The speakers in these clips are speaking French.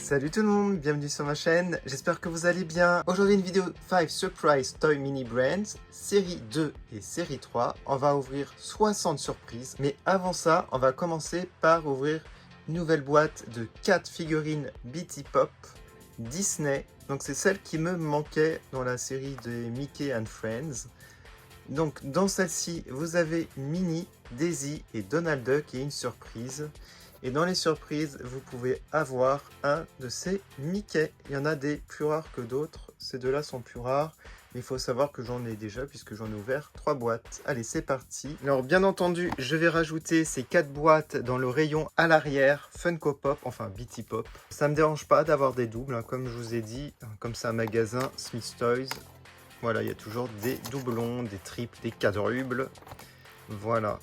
Salut tout le monde, bienvenue sur ma chaîne, j'espère que vous allez bien. Aujourd'hui une vidéo 5 Surprise Toy Mini Brands, série 2 et série 3. On va ouvrir 60 surprises, mais avant ça, on va commencer par ouvrir une nouvelle boîte de 4 figurines BT Pop Disney. Donc c'est celle qui me manquait dans la série de Mickey and Friends. Donc dans celle-ci, vous avez Minnie, Daisy et Donald Duck et une surprise. Et dans les surprises, vous pouvez avoir un de ces Mickey. Il y en a des plus rares que d'autres. Ces deux-là sont plus rares. Mais il faut savoir que j'en ai déjà puisque j'en ai ouvert 3 boîtes. Allez, c'est parti. Alors, bien entendu, je vais rajouter ces 4 boîtes dans le rayon à l'arrière. Funko Pop, enfin BT Pop. Ça ne me dérange pas d'avoir des doubles, hein, comme je vous ai dit. Comme c'est un magasin Smith Toys. Voilà, il y a toujours des doublons, des triples, des quadruples. Voilà.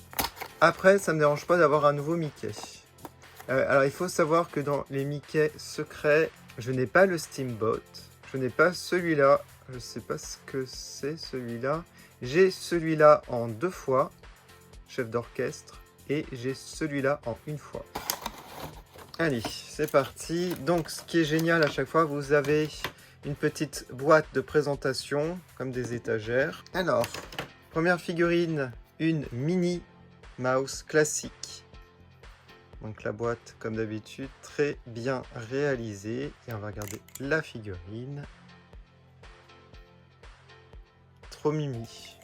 Après, ça ne me dérange pas d'avoir un nouveau Mickey. Alors il faut savoir que dans les Mickey secrets, je n'ai pas le Steamboat, je n'ai pas celui-là, je ne sais pas ce que c'est celui-là. J'ai celui-là en 2 fois, chef d'orchestre, et j'ai celui-là en 1 fois. Allez, c'est parti. Donc ce qui est génial à chaque fois, vous avez une petite boîte de présentation, comme des étagères. Alors, première figurine, une Minnie Mouse classique. Donc la boîte, comme d'habitude, très bien réalisée. Et on va regarder la figurine. Trop mimi.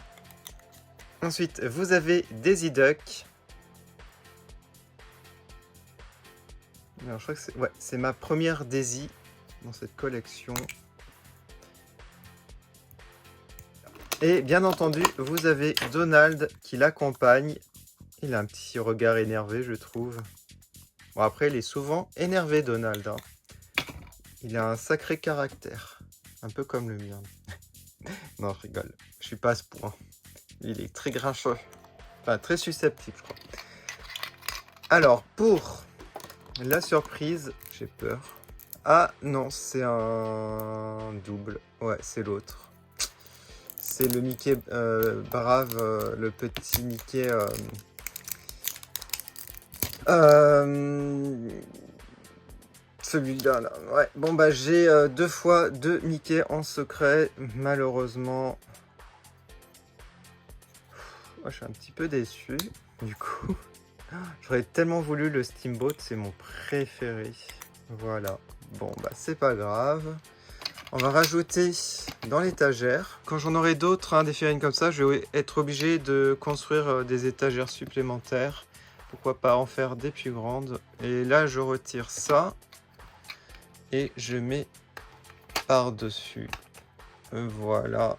Ensuite, vous avez Daisy Duck. Alors, je crois que c'est ma première Daisy dans cette collection. Et bien entendu, vous avez Donald qui l'accompagne. Il a un petit regard énervé, je trouve. Bon, après, il est souvent énervé, Donald. Hein. Il a un sacré caractère. Un peu comme le mien. Non, je rigole. Je suis pas à ce point. Il est très grincheux. Enfin, très susceptible, je crois. Alors, pour la surprise, j'ai peur. Ah, non, c'est un double. Ouais, c'est l'autre. C'est le Mickey brave, le petit Mickey... celui-là, là. Ouais. Bon, bah, j'ai 2 fois 2 Mickey en secret. Malheureusement. Je suis un petit peu déçu. Du coup, j'aurais tellement voulu le Steamboat. C'est mon préféré. Voilà. Bon, bah, c'est pas grave. On va rajouter dans l'étagère. Quand j'en aurai d'autres, hein, des figurines comme ça, je vais être obligé de construire des étagères supplémentaires. Pourquoi pas en faire des plus grandes. Et là, je retire ça. Et je mets par-dessus. Voilà.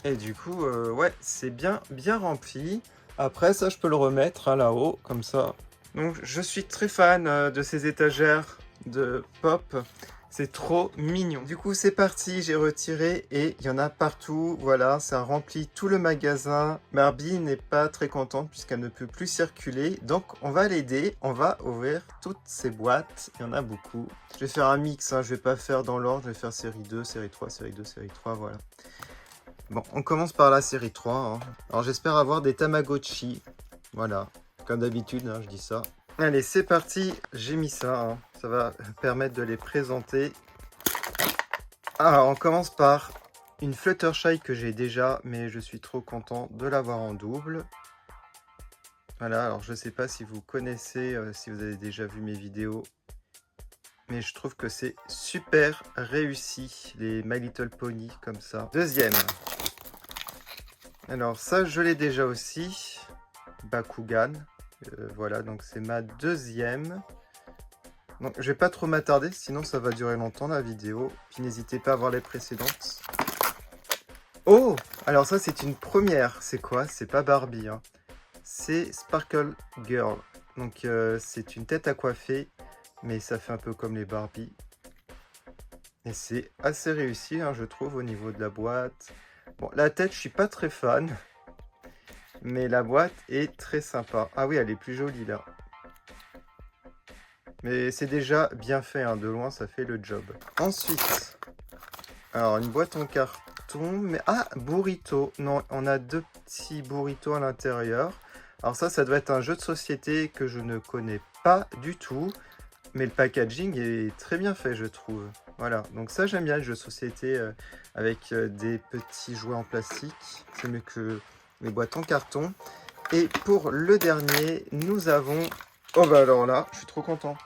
Et du coup, ouais, c'est bien rempli. Après, ça, je peux le remettre hein, là-haut, comme ça. Donc, je suis très fan de ces étagères de pop. C'est trop mignon. Du coup, c'est parti, j'ai retiré et il y en a partout. Voilà, ça remplit tout le magasin. Barbie n'est pas très contente puisqu'elle ne peut plus circuler. Donc, on va l'aider. On va ouvrir toutes ces boîtes. Il y en a beaucoup. Je vais faire un mix. Hein. Je vais pas faire dans l'ordre. Je vais faire série 2, série 3, série 2, série 3. Voilà. Bon, on commence par la série 3. Hein. Alors, j'espère avoir des Tamagotchi. Voilà. Comme d'habitude, hein, je dis ça. Allez, c'est parti. J'ai mis ça. Hein. Ça va permettre de les présenter. Alors, on commence par une Fluttershy que j'ai déjà, mais je suis trop content de l'avoir en double. Voilà, alors je ne sais pas si vous connaissez, si vous avez déjà vu mes vidéos, mais je trouve que c'est super réussi, les My Little Pony comme ça. Deuxième. Alors ça, je l'ai déjà aussi. Bakugan. Voilà, donc c'est ma deuxième. Donc, je vais pas trop m'attarder, sinon ça va durer longtemps la vidéo. Puis n'hésitez pas à voir les précédentes. Oh! Alors ça, c'est une première. C'est quoi? C'est pas Barbie. Hein. C'est Sparkle Girl. Donc c'est une tête à coiffer, mais ça fait un peu comme les Barbie. Et c'est assez réussi, hein, je trouve, au niveau de la boîte. Bon, la tête, je suis pas très fan. Mais la boîte est très sympa. Ah oui, elle est plus jolie là. Mais c'est déjà bien fait, hein. De loin ça fait le job. Ensuite, alors une boîte en carton, mais ah, burrito. Non, on a 2 petits burritos à l'intérieur. Alors ça doit être un jeu de société que je ne connais pas du tout. mais le packaging est très bien fait, je trouve. Voilà, donc ça j'aime bien les jeux de société avec des petits jouets en plastique. C'est mieux que les boîtes en carton. Et pour le dernier, nous avons... Oh bah alors là, je suis trop content.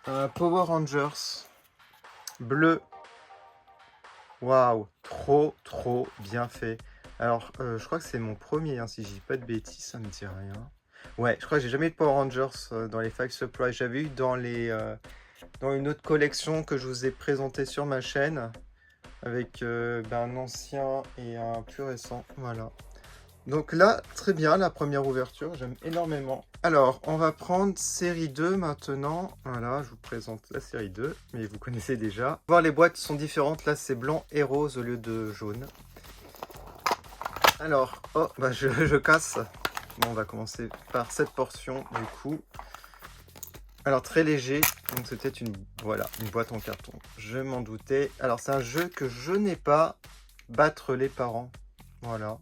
Un Power Rangers bleu. Waouh, trop bien fait. Alors, je crois que c'est mon premier, hein, si je dis pas de bêtises, ça me dit rien. Ouais, je crois que j'ai jamais eu de Power Rangers dans les Five Surprise. J'avais eu dans dans une autre collection que je vous ai présentée sur ma chaîne, avec un ancien et un plus récent. Voilà. Donc là, très bien, la première ouverture, j'aime énormément. Alors, on va prendre série 2 maintenant. Voilà, je vous présente la série 2, mais vous connaissez déjà. Voir les boîtes sont différentes, là c'est blanc et rose au lieu de jaune. Alors, oh, bah je casse. Bon, on va commencer par cette portion du coup. Alors, très léger, donc c'était voilà, une boîte en carton. Je m'en doutais. Alors, c'est un jeu que je n'ai pas, Battre les parents. Voilà.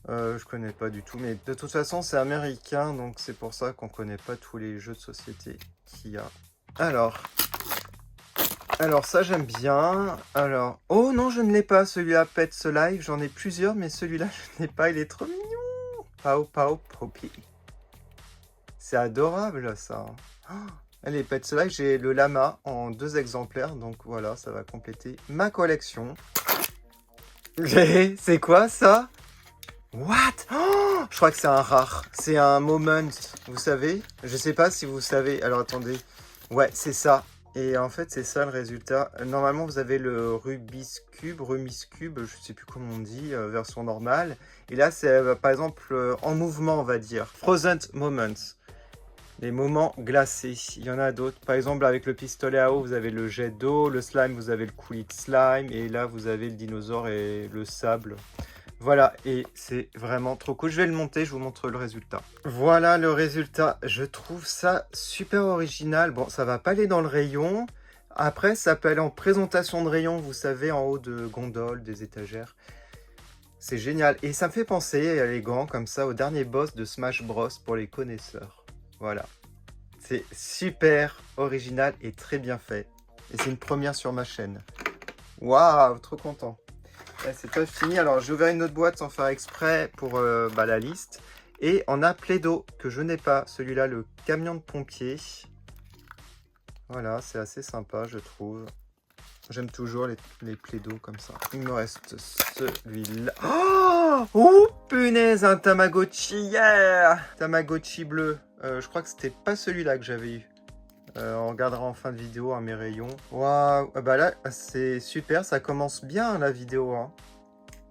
Je connais pas du tout, mais de toute façon c'est américain, donc c'est pour ça qu'on connaît pas tous les jeux de société qu'il y a. Alors ça j'aime bien. Alors, oh non, je ne l'ai pas celui-là, Pets Alive, j'en ai plusieurs, mais celui-là je ne l'ai pas, il est trop mignon. Pau Pau Poppy. C'est adorable ça. Oh, allez, Pets Alive, j'ai le lama en 2 exemplaires, donc voilà, ça va compléter ma collection. C'est quoi ça? What? Oh, je crois que c'est un rare. C'est un moment, vous savez? Je sais pas si vous savez. Alors attendez. Ouais, c'est ça. Et en fait, c'est ça le résultat. Normalement, vous avez le Rubik's Cube, je sais plus comment on dit, version normale. Et là, c'est par exemple en mouvement, on va dire. Frozen Moments. Les moments glacés. Il y en a d'autres. Par exemple, avec le pistolet à eau, vous avez le jet d'eau. Le slime, vous avez le coulis de slime. Et là, vous avez le dinosaure et le sable. Voilà, et c'est vraiment trop cool. Je vais le monter, je vous montre le résultat. Voilà le résultat. Je trouve ça super original. Bon, ça va pas aller dans le rayon. Après, ça peut aller en présentation de rayon, vous savez, en haut de gondoles, des étagères. C'est génial. Et ça me fait penser, élégant, comme ça, au dernier boss de Smash Bros pour les connaisseurs. Voilà. C'est super original et très bien fait. Et c'est une première sur ma chaîne. Waouh, trop content. C'est pas fini. Alors, j'ai ouvert une autre boîte sans faire exprès pour la liste. Et on a Play-Doh, que je n'ai pas. Celui-là, le camion de pompier. Voilà, c'est assez sympa, je trouve. J'aime toujours les Play-Doh comme ça. Il me reste celui-là. Oh, punaise, un Tamagotchi. Yeah! Tamagotchi bleu. Je crois que c'était pas celui-là que j'avais eu. On regardera en fin de vidéo mes rayons. Waouh, bah là c'est super, ça commence bien la vidéo. Hein.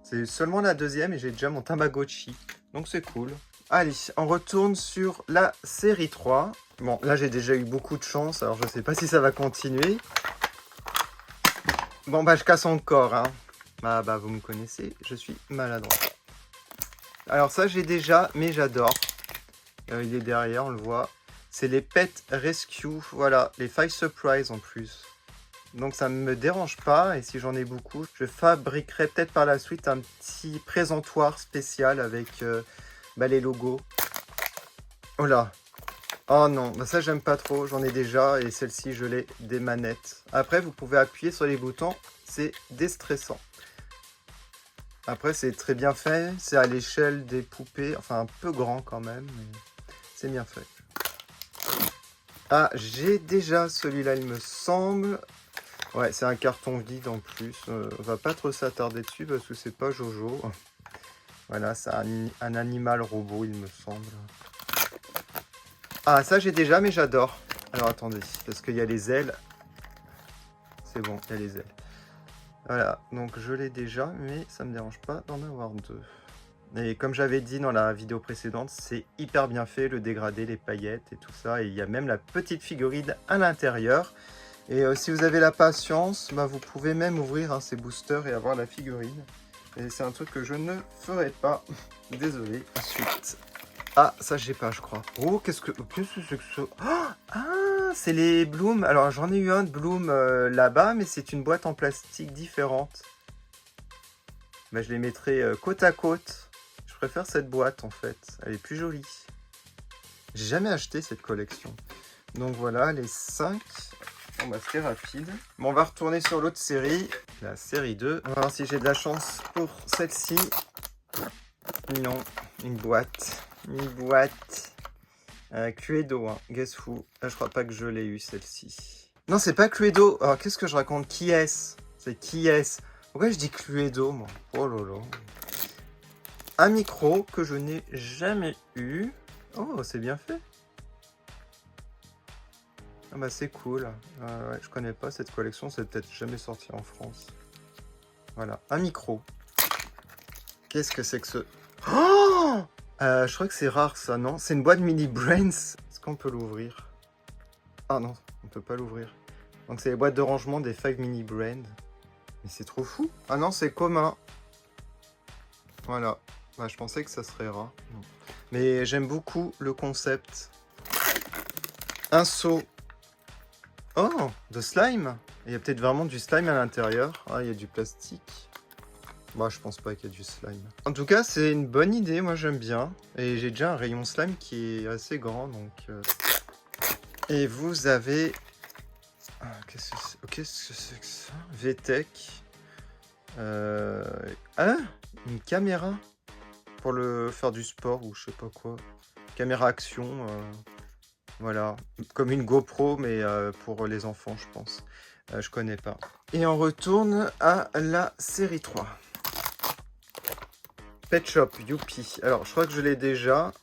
C'est seulement la deuxième et j'ai déjà mon Tamagotchi. Donc c'est cool. Allez, on retourne sur la série 3. Bon, là j'ai déjà eu beaucoup de chance, alors je sais pas si ça va continuer. Bon bah je casse encore. Hein. Bah vous me connaissez, je suis maladroit. Alors ça j'ai déjà, mais j'adore. Il est derrière, on le voit. C'est les Pet Rescue, voilà, les Five Surprise en plus. Donc ça ne me dérange pas, et si j'en ai beaucoup, je fabriquerai peut-être par la suite un petit présentoir spécial avec les logos. Oh là. Oh non, bah ça j'aime pas trop, j'en ai déjà, et celle-ci je l'ai des manettes. Après vous pouvez appuyer sur les boutons, c'est déstressant. Après c'est très bien fait, c'est à l'échelle des poupées, enfin un peu grand quand même, mais c'est bien fait. Ah, j'ai déjà celui-là, il me semble. Ouais, c'est un carton vide en plus. On va pas trop s'attarder dessus parce que c'est pas Jojo. Voilà, c'est un animal robot, il me semble. Ah, ça j'ai déjà, mais j'adore. Alors attendez, parce qu'il y a les ailes. C'est bon, il y a les ailes. Voilà, donc je l'ai déjà, mais ça me dérange pas d'en avoir deux. Et comme j'avais dit dans la vidéo précédente, c'est hyper bien fait, le dégradé, les paillettes et tout ça. Et il y a même la petite figurine à l'intérieur. Et si vous avez la patience, vous pouvez même ouvrir ces boosters et avoir la figurine. Et c'est un truc que je ne ferai pas. Désolé. Ensuite. Ah, ça j'ai pas, je crois. Oh, qu'est-ce que c'est que ça? Ah, c'est les Bloom. Alors j'en ai eu un de Bloom là-bas, mais c'est une boîte en plastique différente. Je les mettrai côte à côte. Je préfère cette boîte en fait. Elle est plus jolie. J'ai jamais acheté cette collection. Donc voilà, les 5. Bon bah c'était rapide. Bon, on va retourner sur l'autre série, la série 2. On va voir si j'ai de la chance pour celle-ci. Non, une boîte. Une boîte. Cluedo, hein. Guess who? Là, je crois pas que je l'ai eu celle-ci. Non, c'est pas Cluedo. Alors, qu'est-ce que je raconte? Qui est-ce? C'est qui est-ce? Pourquoi je dis Cluedo, moi? Oh là là. Un micro que je n'ai jamais eu. Oh, c'est bien fait. Ah bah c'est cool. Ouais, je connais pas cette collection, c'est peut-être jamais sorti en France. Voilà, un micro. Qu'est-ce que c'est que ce... Oh, je crois que c'est rare ça, non? C'est une boîte mini Brains. Est-ce qu'on peut l'ouvrir? Ah non, on peut pas l'ouvrir. Donc c'est les boîtes de rangement des 5 mini Brains. Mais c'est trop fou. Ah non, c'est commun. Voilà. Bah, je pensais que ça serait rare. Non. Mais j'aime beaucoup le concept. Un seau. Oh, de slime. Il y a peut-être vraiment du slime à l'intérieur. Ah, il y a du plastique. Bah, je pense pas qu'il y a du slime. En tout cas, c'est une bonne idée. Moi, j'aime bien. Et j'ai déjà un rayon slime qui est assez grand. Donc, Et vous avez... Ah, qu'est-ce que c'est que ça? VTech. Ah, une caméra pour le faire du sport ou je sais pas quoi. Caméra action. Voilà, comme une GoPro, mais pour les enfants, je pense. Je connais pas. Et on retourne à la série 3. Pet Shop, youpi. Alors, je crois que je l'ai déjà,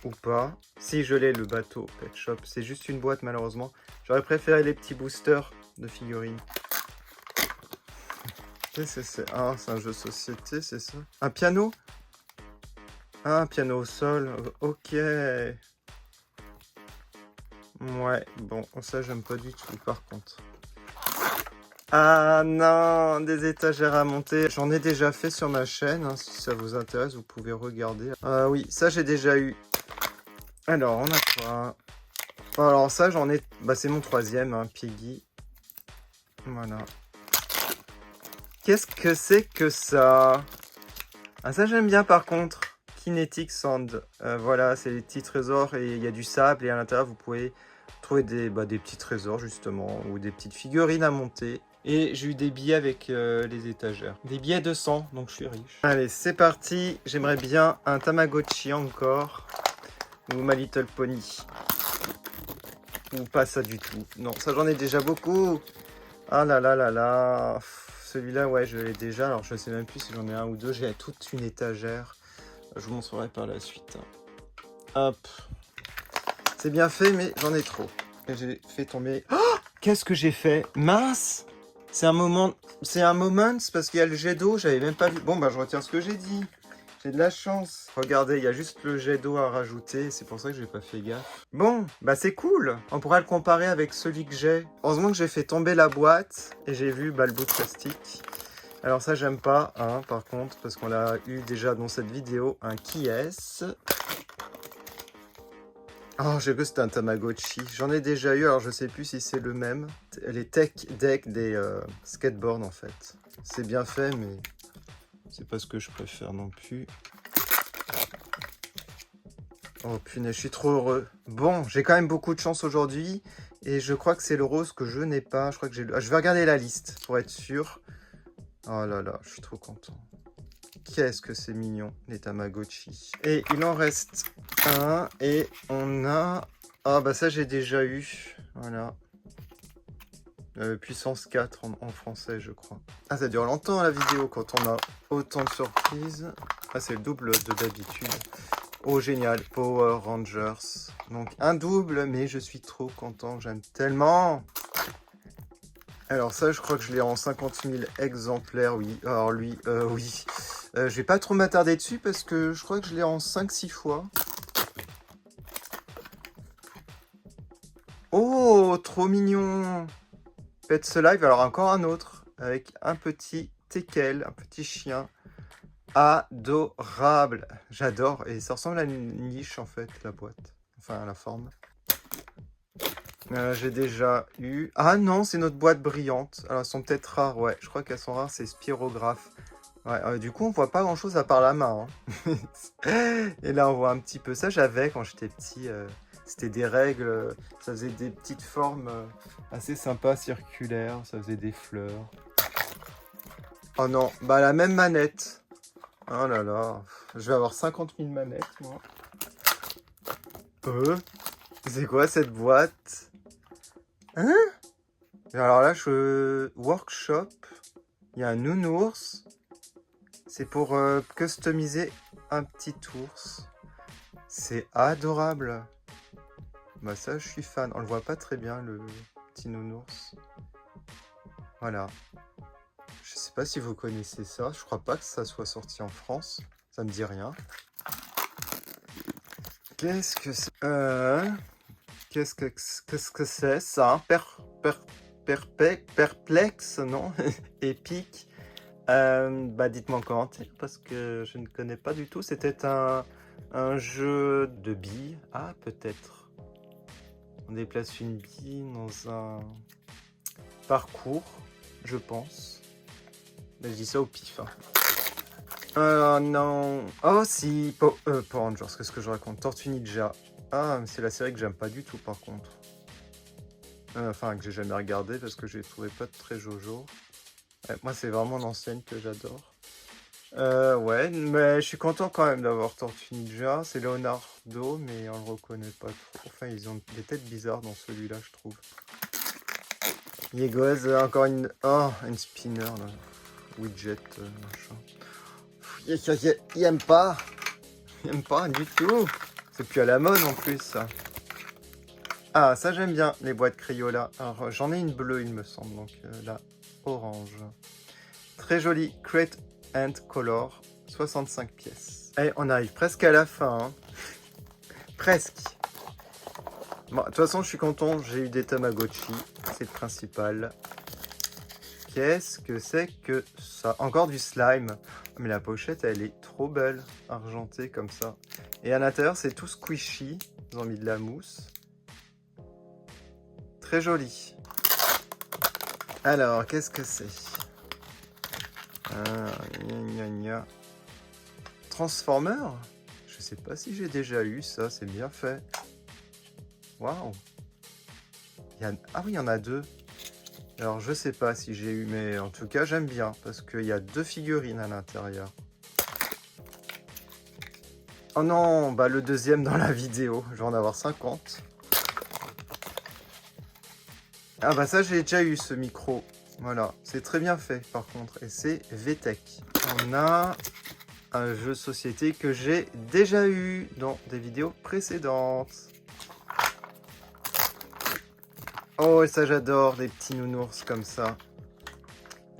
ou pas. Si, je l'ai, le bateau Pet Shop. C'est juste une boîte, malheureusement. J'aurais préféré les petits boosters de figurines. Qu'est-ce que c'est? Ah, c'est un jeu de société, c'est ça? Un piano? Ah, un piano au sol. Ok. Ouais, bon, ça j'aime pas du tout par contre. Ah non, des étagères à monter. J'en ai déjà fait sur ma chaîne, hein, si ça vous intéresse, vous pouvez regarder. Ah oui, ça j'ai déjà eu. Alors, on a quoi? Alors ça j'en ai... Bah c'est mon 3e, hein, Piggy. Voilà. Qu'est-ce que c'est que ça? Ah ça j'aime bien par contre. Kinetic Sand. Voilà, c'est les petits trésors et il y a du sable et à l'intérieur vous pouvez trouver des petits trésors justement ou des petites figurines à monter. Et j'ai eu des billets avec les étagères. Des billets de 100, donc je suis riche. Allez, c'est parti. J'aimerais bien un Tamagotchi encore. Ou My Little Pony. Ou pas ça du tout. Non, ça j'en ai déjà beaucoup. Ah là là là là. Celui-là, ouais, je l'ai déjà. Alors je sais même plus si j'en ai un ou deux. J'ai toute une étagère. Je vous montrerai par la suite. Hop. C'est bien fait, mais j'en ai trop. Et j'ai fait tomber... Oh, qu'est-ce que j'ai fait? Mince! C'est un moment parce qu'il y a le jet d'eau. J'avais même pas vu. Bon, bah je retire ce que j'ai dit. J'ai de la chance. Regardez, il y a juste le jet d'eau à rajouter. C'est pour ça que j'ai pas fait gaffe. Bon, bah c'est cool. On pourra le comparer avec celui que j'ai. Heureusement que j'ai fait tomber la boîte. Et j'ai vu le bout de plastique. Alors ça j'aime pas, hein, par contre, parce qu'on l'a eu déjà dans cette vidéo, un qui est-ce? Oh, j'ai cru que c'était un Tamagotchi. J'en ai déjà eu, alors je sais plus si c'est le même. Les tech deck des skateboards en fait. C'est bien fait, mais c'est pas ce que je préfère non plus. Oh punaise, je suis trop heureux. Bon, j'ai quand même beaucoup de chance aujourd'hui. Et je crois que c'est le rose que je n'ai pas. Je crois que j'ai... Ah, je vais regarder la liste pour être sûr. Oh là là, je suis trop content. Qu'est-ce que c'est mignon, les Tamagotchi. Et il en reste un. Et on a... Ah bah ça j'ai déjà eu. Voilà. Puissance 4 en français, je crois. Ah, ça dure longtemps la vidéo quand on a autant de surprises. Ah, c'est le double de d'habitude. Oh, génial. Power Rangers. Donc, un double, mais je suis trop content. J'aime tellement. Alors ça, je crois que je l'ai en 50 000 exemplaires, oui. Alors lui, oui. Je vais pas trop m'attarder dessus parce que je crois que je l'ai en 5-6 fois. Oh, trop mignon. Pets Alive, alors encore un autre. Avec un petit teckel, un petit chien. Adorable. J'adore. Et ça ressemble à une niche en fait, la boîte. Enfin, la forme. J'ai déjà eu... Ah non, c'est notre boîte brillante. Alors, elles sont peut-être rares, ouais. Je crois qu'elles sont rares, c'est spirographe. Ouais, du coup, on voit pas grand-chose à part la main. Hein. Et là, on voit un petit peu ça. J'avais quand j'étais petit. C'était des règles, ça faisait des petites formes assez sympas, circulaires, ça faisait des fleurs. Oh non, bah la même manette. Oh là là, je vais avoir 50 000 manettes, moi. C'est quoi cette boîte? Hein? Alors là, workshop, il y a un nounours. C'est pour customiser un petit ours. C'est adorable. Bah ça, je suis fan. On le voit pas très bien, le petit nounours. Voilà. Je sais pas si vous connaissez ça. Je crois pas que ça soit sorti en France. Ça me dit rien. Qu'est-ce que c'est Qu'est-ce que c'est ça? Perplexe, non? Épique. Bah dites-moi en commentaire parce que je ne connais pas du tout. C'était un jeu de billes. Ah, peut-être. On déplace une bille dans un parcours, je pense. Mais je dis ça au pif. Hein. Oh non. Oh si. Power Rangers, qu'est-ce que je raconte? Tortue Ninja. Ah, c'est la série que j'aime pas du tout par contre. Enfin, que j'ai jamais regardé parce que je les trouvais pas très jojo. Moi, c'est vraiment l'ancienne que j'adore. Ouais, mais je suis content quand même d'avoir Tortue Ninja. C'est Leonardo, mais on le reconnaît pas trop. Enfin, ils ont des têtes bizarres dans celui-là, je trouve. Yegoz, encore une... Oh, une spinner, là. Widget, machin. Il aime pas. Il aime pas du tout. C'est plus à la mode en plus, ça. Ah, ça j'aime bien, les boîtes Crayola. Alors, j'en ai une bleue, il me semble, donc la orange. Très jolie, Crate and Color, 65 pièces. Et on arrive presque à la fin. Hein. Presque. Bon, de toute façon, je suis content, j'ai eu des Tamagotchi, c'est le principal. Qu'est-ce que c'est que ça? Encore du slime. Mais la pochette, elle est trop belle, argentée comme ça. Et à l'intérieur, c'est tout squishy. Ils ont mis de la mousse. Très joli. Alors, qu'est-ce que c'est? Transformer? Je sais pas si j'ai déjà eu ça, c'est bien fait. Waouh! Ah oui, il y en a deux. Alors, je sais pas si j'ai eu, mais en tout cas, j'aime bien parce qu'il y a deux figurines à l'intérieur. Oh non, bah le deuxième dans la vidéo. Je vais en avoir 50. Ah bah ça, j'ai déjà eu ce micro. Voilà, c'est très bien fait par contre. Et c'est VTech. On a un jeu de société que j'ai déjà eu dans des vidéos précédentes. Oh, ça j'adore, des petits nounours comme ça.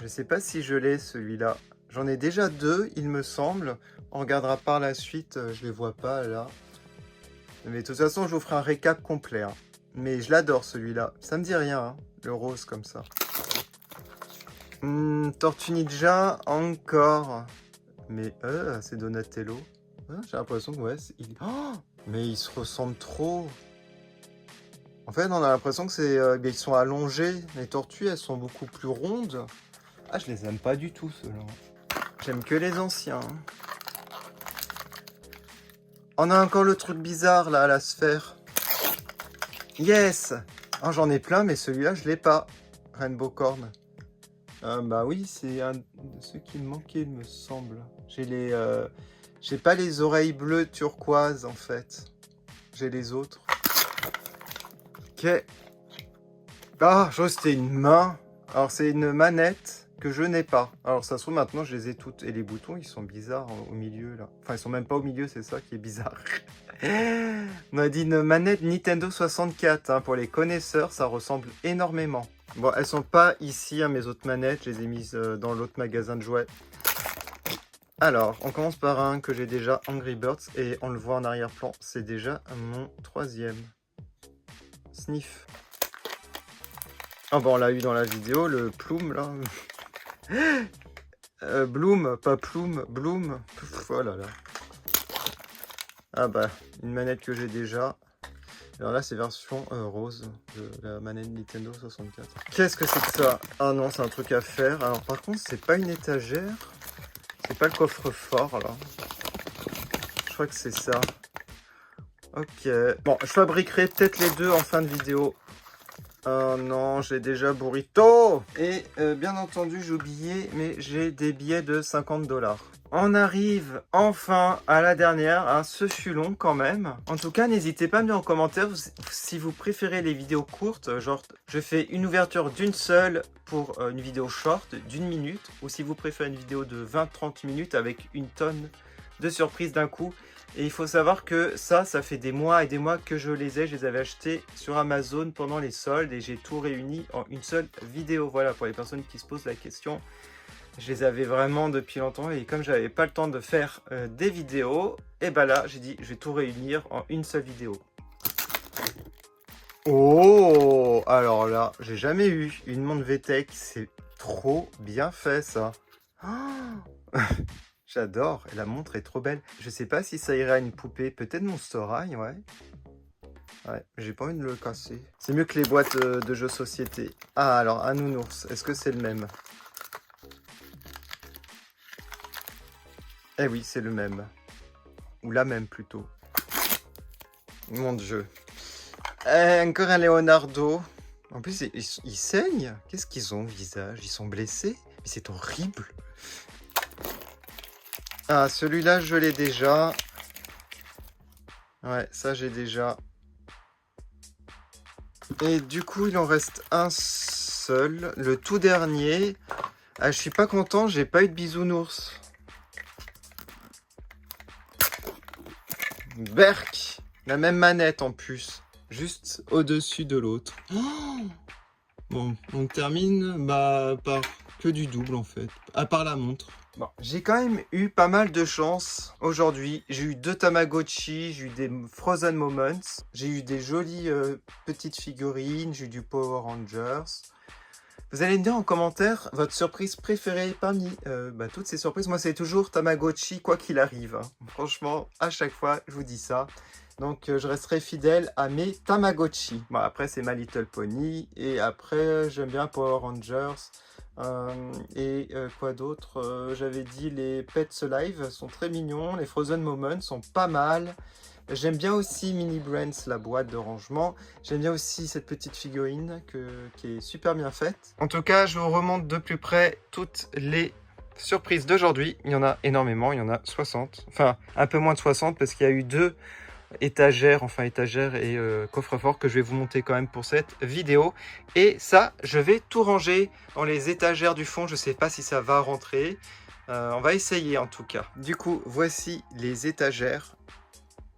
Je sais pas si je l'ai celui-là. J'en ai déjà deux, il me semble. On regardera par la suite, je les vois pas là. Mais de toute façon, je vous ferai un récap complet. Hein. Mais je l'adore celui-là. Ça me dit rien, hein, le rose comme ça. Tortue Ninja, encore. Mais c'est Donatello. J'ai l'impression que ouais, oh, mais ils se ressemblent trop. En fait, on a l'impression que c'est ils sont allongés. Les tortues, elles sont beaucoup plus rondes. Ah, je les aime pas du tout, ceux-là. J'aime que les anciens. On a encore le truc bizarre, là, la sphère. Yes! Oh, j'en ai plein, mais celui-là, je l'ai pas. Rainbow Corn. Bah oui, c'est un de ceux qui me manquaient, il me semble. J'ai pas les oreilles bleues turquoise, en fait. J'ai les autres. Ok. Ah, je crois que c'était une main. Alors, c'est une manette que je n'ai pas. Alors, ça se trouve, maintenant, je les ai toutes. Et les boutons, ils sont bizarres au milieu, là. Enfin, ils sont même pas au milieu, c'est ça qui est bizarre. On a dit une manette Nintendo 64. Hein. Pour les connaisseurs, ça ressemble énormément. Bon, elles sont pas ici, hein, mes autres manettes. Je les ai mises dans l'autre magasin de jouets. Alors, on commence par un que j'ai déjà, Angry Birds. Et on le voit en arrière-plan, c'est déjà mon troisième. Sniff. Ah bon, on l'a eu dans la vidéo, le Plume, là. Bloom, pas Plume, Bloom. Oh là là. Ah bah, une manette que j'ai déjà. Alors là, c'est version rose de la manette Nintendo 64. Qu'est-ce que c'est que ça? Ah non, c'est un truc à faire. Alors par contre, c'est pas une étagère. C'est pas le coffre-fort, là. Je crois que c'est ça. Ok. Bon, je fabriquerai peut-être les deux en fin de vidéo. Oh non, j'ai déjà burrito. Et bien entendu, j'ai oublié, mais j'ai des billets de 50 $. On arrive enfin à la dernière, hein. Ce fut long quand même. En tout cas, n'hésitez pas à me dire en commentaire si vous préférez les vidéos courtes, genre je fais une ouverture d'une seule pour une vidéo short d'1 minute, ou si vous préférez une vidéo de 20-30 minutes avec une tonne de surprises d'un coup. Et il faut savoir que ça fait des mois et des mois que je les ai. Je les avais achetés sur Amazon pendant les soldes et j'ai tout réuni en une seule vidéo. Voilà, pour les personnes qui se posent la question. Je les avais vraiment depuis longtemps et comme j'avais pas le temps de faire des vidéos, et ben là, j'ai dit, je vais tout réunir en une seule vidéo. Oh, alors là, j'ai jamais eu une montre VTech. C'est trop bien fait, ça. Oh j'adore, et la montre est trop belle. Je sais pas si ça irait à une poupée, peut-être Monster High, ouais. Ouais, j'ai pas envie de le casser. C'est mieux que les boîtes de jeux société. Ah, alors, un nounours, est-ce que c'est le même? Eh oui, c'est le même. Ou la même, plutôt. Mon Dieu. Encore un Leonardo. En plus, ils saignent. Qu'est-ce qu'ils ont au visage? Ils sont blessés? Mais c'est horrible. Ah, celui-là, je l'ai déjà. Ouais, ça, j'ai déjà. Et du coup, il en reste un seul. Le tout dernier. Ah, je suis pas content, j'ai pas eu de bisounours. Berk. La même manette en plus. Juste au-dessus de l'autre. Oh bon, on termine par que du double en fait. À part la montre. Bon, j'ai quand même eu pas mal de chance aujourd'hui. J'ai eu 2 Tamagotchi, j'ai eu des Frozen Moments, j'ai eu des jolies petites figurines, j'ai eu du Power Rangers. Vous allez me dire en commentaire votre surprise préférée parmi toutes ces surprises. Moi, c'est toujours Tamagotchi, quoi qu'il arrive. Hein. Franchement, à chaque fois, je vous dis ça. Donc, je resterai fidèle à mes Tamagotchi. Bon, après, c'est My Little Pony. Et après, j'aime bien Power Rangers. Quoi d'autre j'avais dit les Pets Alive sont très mignons. Les Frozen Moments sont pas mal. J'aime bien aussi Mini Brands, la boîte de rangement. J'aime bien aussi cette petite figurine qui est super bien faite. En tout cas, je vous remonte de plus près toutes les surprises d'aujourd'hui. Il y en a énormément, il y en a 60. Enfin, un peu moins de 60 parce qu'il y a eu 2 étagères et coffre-fort que je vais vous monter quand même pour cette vidéo. Et ça, je vais tout ranger dans les étagères du fond. Je sais pas si ça va rentrer. On va essayer en tout cas. Du coup, voici les étagères.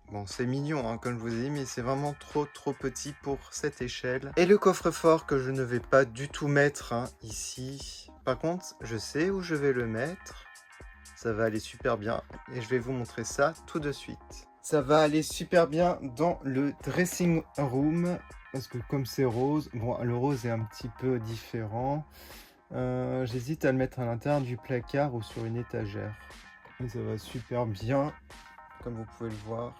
Bon, c'est mignon, hein, comme je vous ai dit, mais c'est vraiment trop petit pour cette échelle. Et le coffre-fort que je ne vais pas du tout mettre ici. Par contre, je sais où je vais le mettre. Ça va aller super bien. Et je vais vous montrer ça tout de suite. Ça va aller super bien dans le dressing room. Parce que comme c'est rose, bon, le rose est un petit peu différent. J'hésite à le mettre à l'intérieur du placard ou sur une étagère. Et ça va super bien, comme vous pouvez le voir.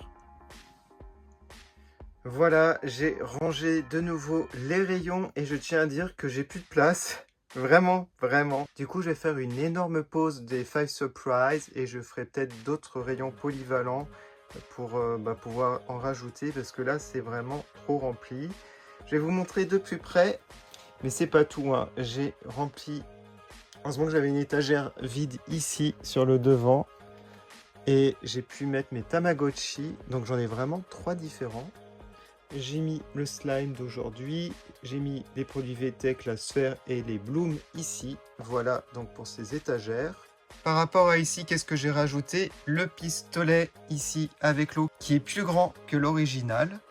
Voilà, j'ai rangé de nouveau les rayons et je tiens à dire que j'ai plus de place. Vraiment. Du coup, je vais faire une énorme pause des 5 Surprise et je ferai peut-être d'autres rayons polyvalents pour pouvoir en rajouter parce que là, c'est vraiment trop rempli. Je vais vous montrer de plus près, mais c'est pas tout. Hein. J'ai rempli... Heureusement que j'avais une étagère vide ici sur le devant et j'ai pu mettre mes Tamagotchi. Donc j'en ai vraiment 3 différents. J'ai mis le slime d'aujourd'hui, j'ai mis les produits VTech, la sphère et les blooms ici. Voilà donc pour ces étagères. Par rapport à ici, qu'est-ce que j'ai rajouté? Le pistolet ici avec l'eau qui est plus grand que l'original.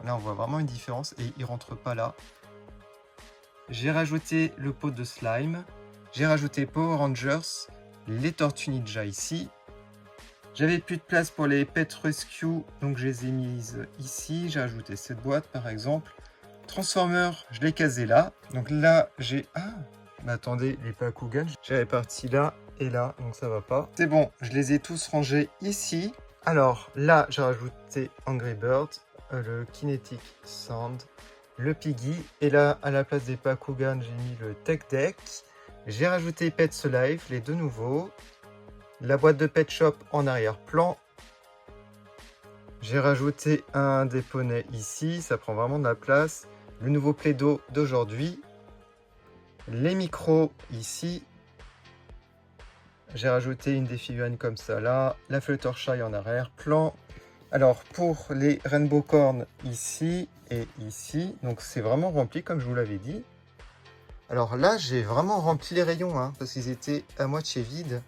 Là on voit vraiment une différence et il rentre pas là. J'ai rajouté le pot de slime. J'ai rajouté Power Rangers, les Tortues Ninja ici. J'avais plus de place pour les Pet Rescue, donc je les ai mises ici. J'ai ajouté cette boîte par exemple. Transformer, je l'ai casé là. Donc là, j'ai... Ah, mais attendez, les Bakugan, j'ai réparti là et là, donc ça va pas. C'est bon, je les ai tous rangés ici. Alors là, j'ai rajouté Angry Bird, le Kinetic Sand, le Piggy. Et là, à la place des Bakugan, j'ai mis le Tech Deck. J'ai rajouté Pets Alive, les 2 nouveaux. La boîte de Pet Shop en arrière-plan. J'ai rajouté un des poneys ici, ça prend vraiment de la place. Le nouveau Play-Doh d'aujourd'hui. Les micros ici. J'ai rajouté une des figurines comme ça là. La Fluttershy en arrière-plan. Alors pour les Rainbow Corn ici et ici. Donc c'est vraiment rempli comme je vous l'avais dit. Alors là j'ai vraiment rempli les rayons hein, parce qu'ils étaient à moitié vides.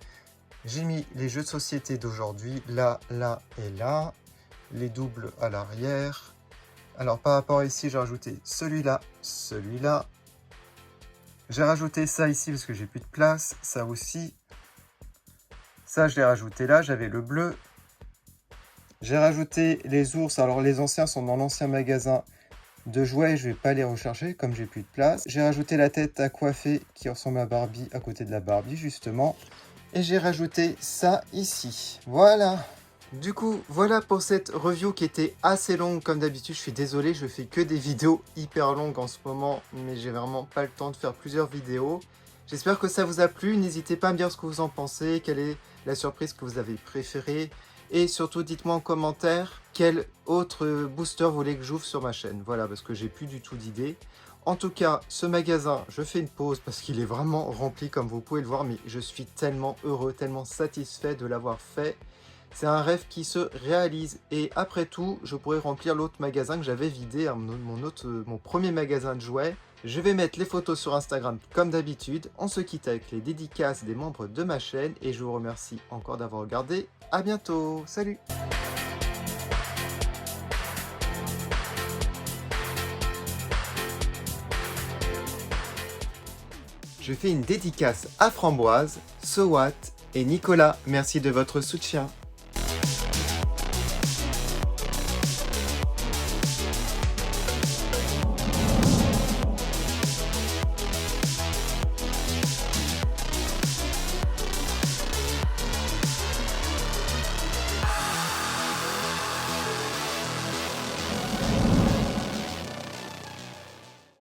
J'ai mis les jeux de société d'aujourd'hui là, là et là. Les doubles à l'arrière. Alors par rapport à ici, j'ai rajouté celui-là, celui-là. J'ai rajouté ça ici parce que j'ai plus de place. Ça aussi. Ça, je l'ai rajouté là. J'avais le bleu. J'ai rajouté les ours. Alors les anciens sont dans l'ancien magasin de jouets. Je vais pas les rechercher comme j'ai plus de place. J'ai rajouté la tête à coiffer qui ressemble à Barbie à côté de la Barbie justement. Et j'ai rajouté ça ici. Voilà. Du coup, voilà pour cette review qui était assez longue comme d'habitude. Je suis désolé, je fais que des vidéos hyper longues en ce moment, mais j'ai vraiment pas le temps de faire plusieurs vidéos. J'espère que ça vous a plu. N'hésitez pas à me dire ce que vous en pensez, quelle est la surprise que vous avez préférée. Et surtout, dites-moi en commentaire quel autre booster vous voulez que j'ouvre sur ma chaîne. Voilà, parce que j'ai plus du tout d'idées. En tout cas, ce magasin, je fais une pause parce qu'il est vraiment rempli comme vous pouvez le voir, mais je suis tellement heureux, tellement satisfait de l'avoir fait. C'est un rêve qui se réalise et après tout, je pourrais remplir l'autre magasin que j'avais vidé, hein, mon premier magasin de jouets. Je vais mettre les photos sur Instagram comme d'habitude. On se quitte avec les dédicaces des membres de ma chaîne et je vous remercie encore d'avoir regardé. À bientôt, salut! Je fais une dédicace à Framboise, Sowat et Nicolas. Merci de votre soutien.